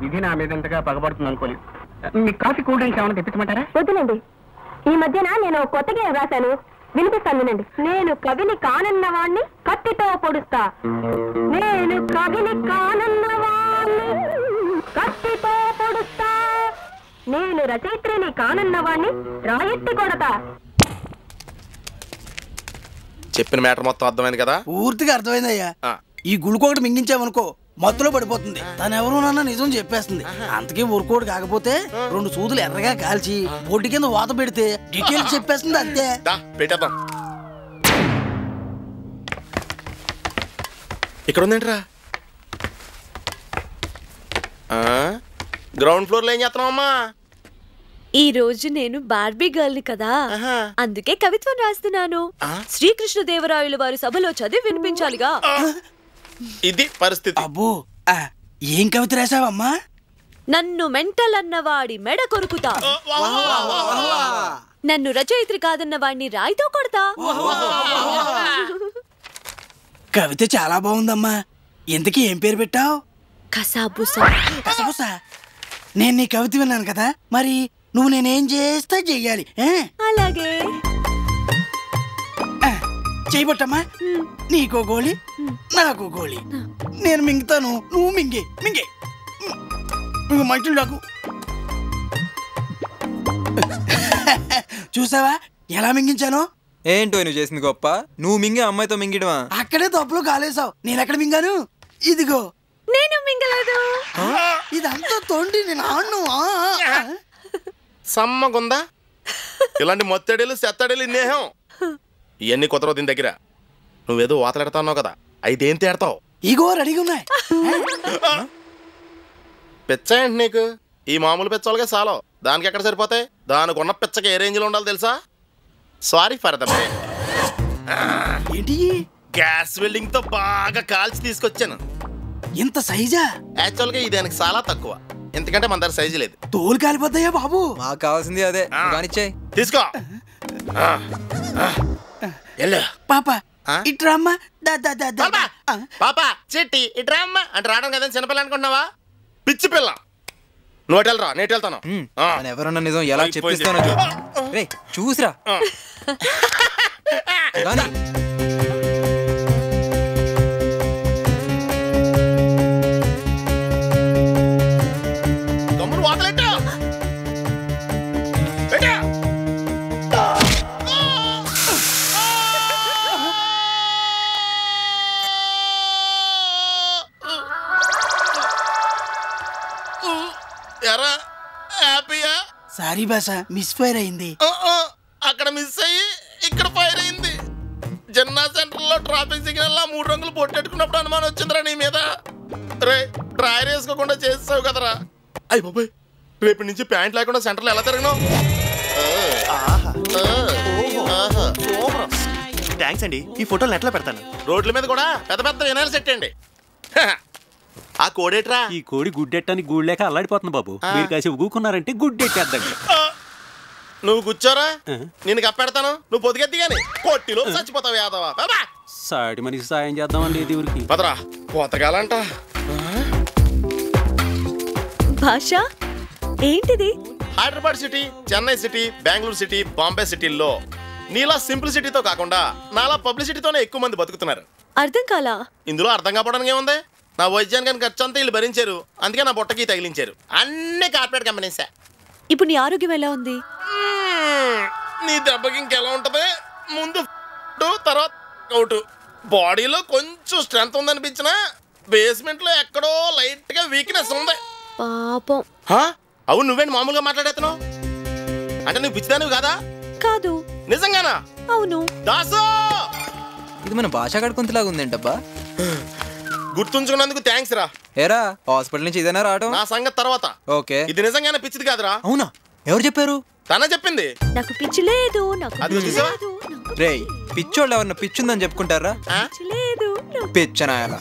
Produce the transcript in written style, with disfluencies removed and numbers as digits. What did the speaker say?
ఇది నా మీద ఎంతగా పగబడుతుంది అనుకోలేదు. మీ కాఫీ కూల్ డ్రింక్స్ ఏమైనా తెప్పించమంటారా? వద్దులండి. ఈ మధ్యన నేను కొత్తగా రాశాను, వినిపిస్తాను వినండి. నేను కవిని కానన్నవాణ్ణి కత్తితో పొడుస్తా. నేను కవిని కానన్నవాణ్ణి కత్తితో పొడుస్తా. నేను రచయిత్రిని కానన్నవాణ్ణి రాయెత్తి కొడతా. చెప్పిన మ్యాటర్ మొత్తం అర్థమైంది కదా? పూర్తిగా అర్థమైందయ్యా. ఈ గుళుకొకటి మింగించామనుకో మొత్తంలో పడిపోతుంది. తనెవరునన్నా నిజం చెప్పేస్తుంది. అంతకీ ఊరుకోడు కాకపోతే 2 సూదులు ఎర్రగా కాల్చి బొడ్డు కింద వాత పెడితే డీటెయిల్స్ చెప్పేస్తుంది అంతే. పెట్టేద్దాం. ఇక్కడ ఉందేంట్రా? గ్రౌండ్ ఫ్లోర్ లో ఏం చేస్తున్నావమ్మా? ఈ రోజు నేను బార్బీ గర్ల్ ని కదా, అందుకే కవిత్వం రాస్తున్నాను. శ్రీకృష్ణదేవరాయల వారి సభలో చదివి వినిపించాలిగా. ఇది పరిస్థితి. అబ్బో, ఏం కవిత రాసావమ్మా? నన్ను మెంటల్ అన్నవాడి మెడ కొరుకుతా, నన్ను రచయిత్రి కాదన్న వాడిని రాయితో కొడతా. కవిత చాలా బాగుందమ్మా. ఇంతకీ ఏం పేరు పెట్టావు? కసాబుసా. కసాబుసా? నేను నీ కవిత విన్నాను కదా, మరి నువ్వు నేనేం చేస్తా చెయ్యాలి. అలాగే చేయబట్టమ్మా. నీకో గోళీ నాకు గోళీ. నేను మింగుతాను, నువ్వు మింగే మింగే మంచులు నాకు. చూసావా ఎలా మింగించాను? ఏంటో నువ్వు చేసింది గొప్ప. నువ్వు మింగే అమ్మాయితో మింగిడవా? అక్కడే తప్పులు కాలేసావు. నేను ఎక్కడ మింగాను? ఇదిగో నేను మింగలేదు. ఇదంతా తోండి నేను ఆను. సమ్మగుందా ఇలాంటి మొత్తడేలు సెత్తడేలు ఇన్నేహం. ఇవన్నీ కుదరవు దీని దగ్గర. నువ్వేదో వాతలాడుతున్నావు కదా, అయితే ఏం తేడతావు? ఇగో రెడీగా ఉన్నాయి. పిచ్చ ఏంటి నీకు? ఈ మామూలు పిచ్చోళ్ళకే సాలో, దానికి ఎక్కడ సరిపోతాయి? దానికి ఉన్న పిచ్చకి ఏ రేంజ్ లో ఉండాలి తెలుసా? Sorry for the pain. ఏంటి? గ్యాస్ వెల్డింగ్ తో బాగా కాల్చి తీసుకొచ్చాను. ఇంత సైజా? యాక్చువల్ గా ఇది దానికి చాలా తక్కువ, ఎందుకంటే మన దగ్గర సైజు లేదు. తోలు కాలిపోతాయా బాబు? మాకు కావాల్సింది అదే. తీసుకో. పాప ఇట్రామ్మా. పాప చిట్టి ఇట్రామ్మా అంటే రావడం కదా చిన్నపిల్ల అనుకుంటున్నావా? పిచ్చి పిల్ల. నువ్వు వెళ్ళరా, నేను వెళ్తాను. ఎవరన్నా నిజం ఎలా చెప్పిస్తానో చూసిరా. గమ్మును వాతలెట్టు. సారీ బాస, మిస్ ఫైర్ అయింది. అక్కడ మిస్ అయ్యి ఇక్కడ ఫైర్ అయింది. జన్నా సెంటర్ లో ట్రాఫిక్ సిగ్నల్ 3 రంగులు పొట్టెట్టుకున్నప్పుడు అనుమానం వచ్చిందిరా నీ మీద. రే డ్రైర్ వేసుకోకుండా చేసావు కదరా. అయ్యి బాబాయ్, రేపటి నుంచి ప్యాంట్ లేకుండా సెంటర్లో ఎలా తిరగను? థ్యాంక్స్ అండి. ఈ ఫోటోలు ఎట్లా పెడతాను? రోడ్ల మీద కూడా పెద్ద పెద్ద వినాయలు సెట్ అండి. ఆ కోడేట్రా? ఈ కోడి గుడ్డెట్టని గూళ్ళేక అల్లాడిపోతుంది బాబు. మీరు కాసి ఊకున్నారంటే గుడ్డెట్టేద్దండి. నువ్వు కూర్చోరా, నేను కప్పెడతాను. నువ్వు పొదిగెత్తి గాని కొట్టిలో చచ్చిపోతావు యాదవా. సాటి మనిషి సాయం చేద్దామండి దేవుడికి. పదరా పోతగాలంట. భాష ఏంటిది? Hyderabad city, Chennai city, Bengaluru city, Bombay సిటీల్లో నీలా సింప్లిసిటీతో కాకుండా నాలా పబ్లిసిటీతోనే ఎక్కువ మంది బతుకుతున్నారు. అర్థం కాలా? ఇందులో అర్థం కావడానికి ఏముంది? నా వైద్యానికి ఖర్చు అంతా వీళ్ళు భరించారు, అందుకే నా బొట్టకి తగిలించారు. అన్ని కార్పొరేట్ కంపెనీసే. ఇప్పుడు నీ ఆరోగ్యం ఎలా ఉంది? నీ దెబ్బకి ఇంకెలా ఉంటది? ముందు తర్వాత అవుట్. బాడీలో కొంచెం స్ట్రెంత్ ఉందనిపించిన బేస్మెంట్ లో ఎక్కడో లైట్ గా వీక్నెస్ ఉంది. పాపం. అవును, నువ్వేంటి మామూలుగా మాట్లాడేస్తున్నావు? అంటే నువ్వు పిచ్చిదానివి కాదా? కాదు. నిజంగానా? అవును. దాసు, ఇది మన భాష కడుకుంతలాగా ఉందేంటబ్బా. గుర్తుంచుకున్నందుకు థ్యాంక్స్ రా. ఏరా హాస్పిటల్ నుంచి ఇదేనా రావడం? నా సంగతి తర్వాత. ఓకే. ఇది నిజంగానే పిచ్చిది కాదురా. అవునా? ఎవరు చెప్పారు? తనే చెప్పింది. నాకు పిచ్చి లేదు. రేయ్, పిచ్చోళ్ళు ఎవరన్నా పిచ్చుందని చెప్పుకుంటారా? లేదు. పిచ్చనాయాల